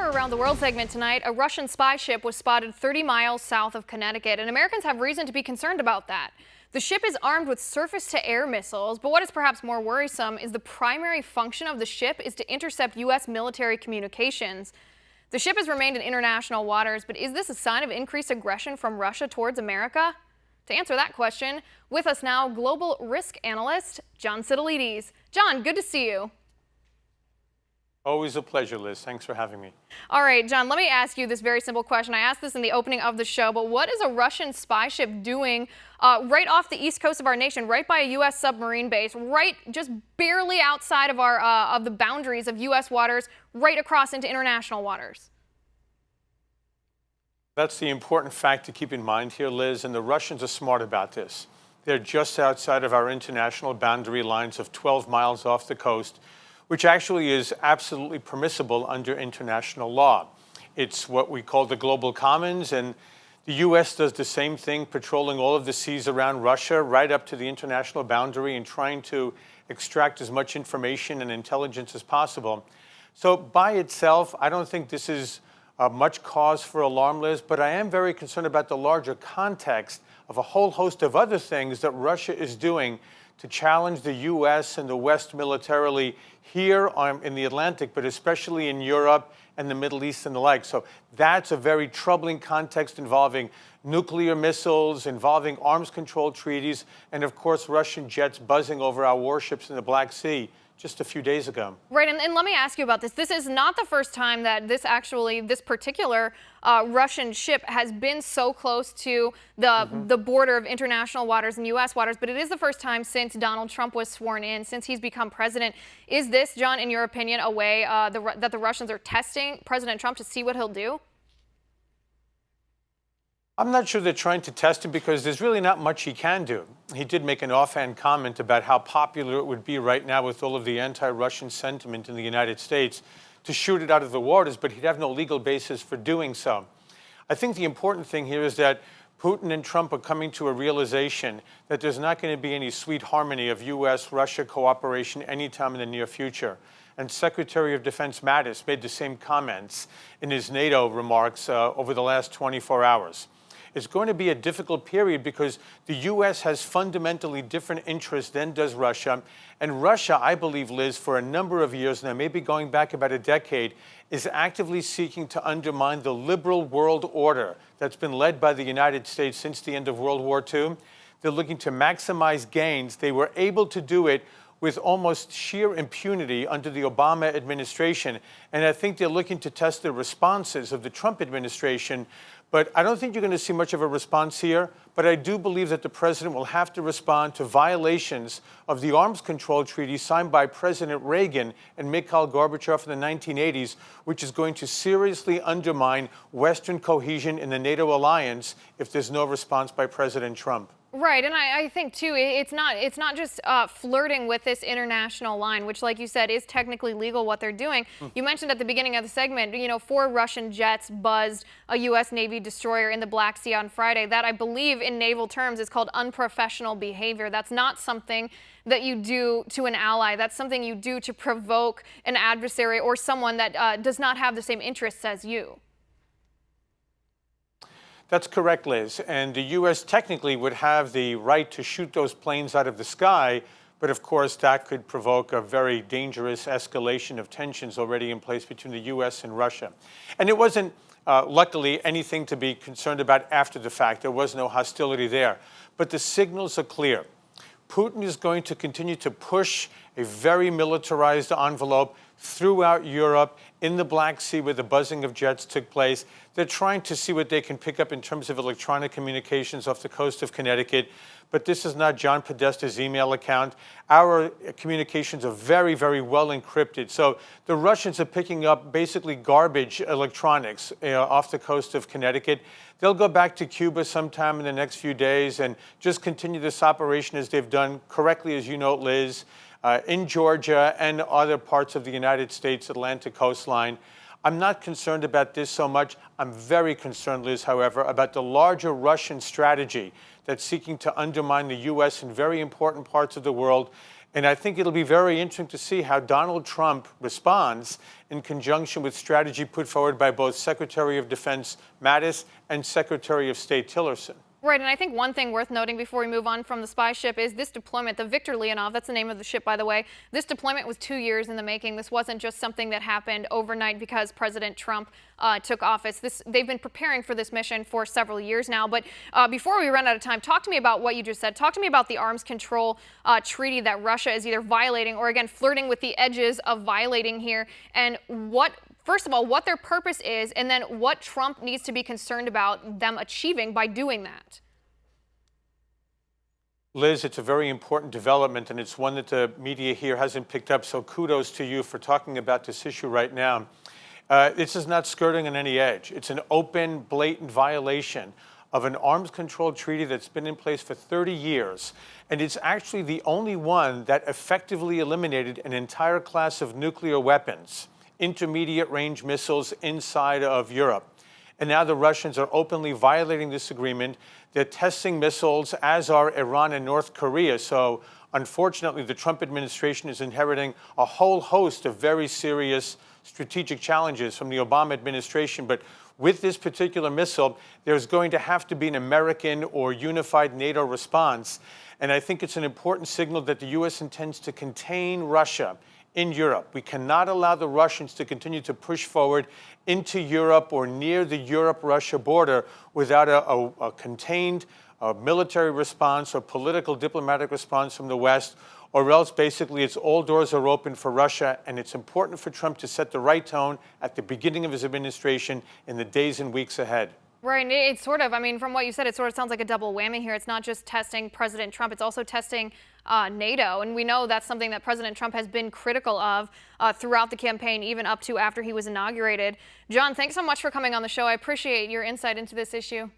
our Around the World segment tonight, a Russian spy ship was spotted 30 miles south of Connecticut, and Americans have reason to be concerned about that. The ship is armed with surface-to-air missiles, but what is perhaps more worrisome is the primary function of the ship is to intercept U.S. military communications. The ship has remained in international waters, but is this a sign of increased aggression from Russia towards America? To answer that question, with us now, global risk analyst John Sitilides. John, good to see you. Always a pleasure, Liz. Thanks for having me. All right, John, let me ask you this very simple question. I asked this in the opening of the show, but what is a Russian spy ship doing right off the east coast of our nation, right by a U.S. submarine base, right just barely outside of our of the boundaries of U.S. waters, right across into international waters? That's the important fact to keep in mind here, Liz, and the Russians are smart about this. They're just outside of our international boundary lines of 12 miles off the coast, which actually is absolutely permissible under international law. It's what we call the global commons, and the U.S. does the same thing, patrolling all of the seas around Russia right up to the international boundary and trying to extract as much information and intelligence as possible. So by itself, I don't think this is much cause for alarm, Liz, but I am very concerned about the larger context of a whole host of other things that Russia is doing to challenge the U.S. and the West militarily here in the Atlantic, but especially in Europe and the Middle East and the like. So that's a very troubling context involving nuclear missiles, involving arms control treaties, and of course Russian jets buzzing over our warships in the Black Sea just a few days ago. Right, and let me ask you about this. This is not the first time that this particular Russian ship has been so close to the border of international waters and U.S. waters, but it is the first time since Donald Trump was sworn in, since he's become president. Is this, John, in your opinion, a way that the Russians are testing President Trump to see what he'll do? I'm not sure they're trying to test him because there's really not much he can do. He did make an offhand comment about how popular it would be right now with all of the anti-Russian sentiment in the United States to shoot it out of the waters, but he'd have no legal basis for doing so. I think the important thing here is that Putin and Trump are coming to a realization that there's not going to be any sweet harmony of U.S.-Russia cooperation anytime in the near future. And Secretary of Defense Mattis made the same comments in his NATO remarks over the last 24 hours. It's going to be a difficult period because the U.S. has fundamentally different interests than does Russia. And Russia, I believe, Liz, for a number of years now, maybe going back about a decade, is actively seeking to undermine the liberal world order that's been led by the United States since the end of World War II. They're looking to maximize gains. They were able to do it with almost sheer impunity under the Obama administration. And I think they're looking to test the responses of the Trump administration. But I don't think you're going to see much of a response here. But I do believe that the president will have to respond to violations of the arms control treaty signed by President Reagan and Mikhail Gorbachev in the 1980s, which is going to seriously undermine Western cohesion in the NATO alliance if there's no response by President Trump. Right, and I think too, it's not just flirting with this international line, which, like you said, is technically legal what they're doing. You mentioned at the beginning of the segment, 4 Russian jets buzzed a U.S. Navy destroyer in the Black Sea on Friday. That, I believe, in naval terms, is called unprofessional behavior. That's not something that you do to an ally. That's something you do to provoke an adversary or someone that does not have the same interests as you. That's correct, Liz. And the U.S. technically would have the right to shoot those planes out of the sky. But of course, that could provoke a very dangerous escalation of tensions already in place between the U.S. and Russia. And it wasn't, luckily, anything to be concerned about after the fact. There was no hostility there. But the signals are clear. Putin is going to continue to push a very militarized envelope throughout Europe, in the Black Sea where the buzzing of jets took place. They're trying to see what they can pick up in terms of electronic communications off the coast of Connecticut. But this is not John Podesta's email account. Our communications are very, very well encrypted. So the Russians are picking up basically garbage electronics off the coast of Connecticut. They'll go back to Cuba sometime in the next few days and just continue this operation as they've done correctly, as you know, Liz, in Georgia and other parts of the United States Atlantic coastline. I'm not concerned about this so much. I'm very concerned, Liz, however, about the larger Russian strategy that's seeking to undermine the U.S. in very important parts of the world, And I think it'll be very interesting to see how Donald Trump responds in conjunction with strategy put forward by both Secretary of Defense Mattis and Secretary of State Tillerson. Right, and I think one thing worth noting before we move on from the spy ship is this deployment, the Victor Leonov, that's the name of the ship, by the way. This deployment was 2 years in the making. This wasn't just something that happened overnight because President Trump took office. They've been preparing for this mission for several years now. But before we run out of time, talk to me about what you just said. Talk to me about the arms control treaty that Russia is either violating or, again, flirting with the edges of violating here, and first of all, what their purpose is, and then what Trump needs to be concerned about them achieving by doing that. Liz, it's a very important development, and it's one that the media here hasn't picked up, so kudos to you for talking about this issue right now. This is not skirting on any edge. It's an open, blatant violation of an arms control treaty that's been in place for 30 years. And it's actually the only one that effectively eliminated an entire class of nuclear weapons, intermediate range missiles inside of Europe. And now the Russians are openly violating this agreement. They're testing missiles, as are Iran and North Korea. So unfortunately, the Trump administration is inheriting a whole host of very serious strategic challenges from the Obama administration. But with this particular missile, there's going to have to be an American or unified NATO response. And I think it's an important signal that the U.S. intends to contain Russia in Europe. We cannot allow the Russians to continue to push forward into Europe or near the Europe-Russia border without a contained military response or political diplomatic response from the West, or else basically it's all doors are open for Russia. And it's important for Trump to set the right tone at the beginning of his administration in the days and weeks ahead. Right, and it's sort of, I mean, from what you said, it sort of sounds like a double whammy here. It's not just testing President Trump, it's also testing NATO. And we know that's something that President Trump has been critical of throughout the campaign, even up to after he was inaugurated. John, thanks so much for coming on the show. I appreciate your insight into this issue.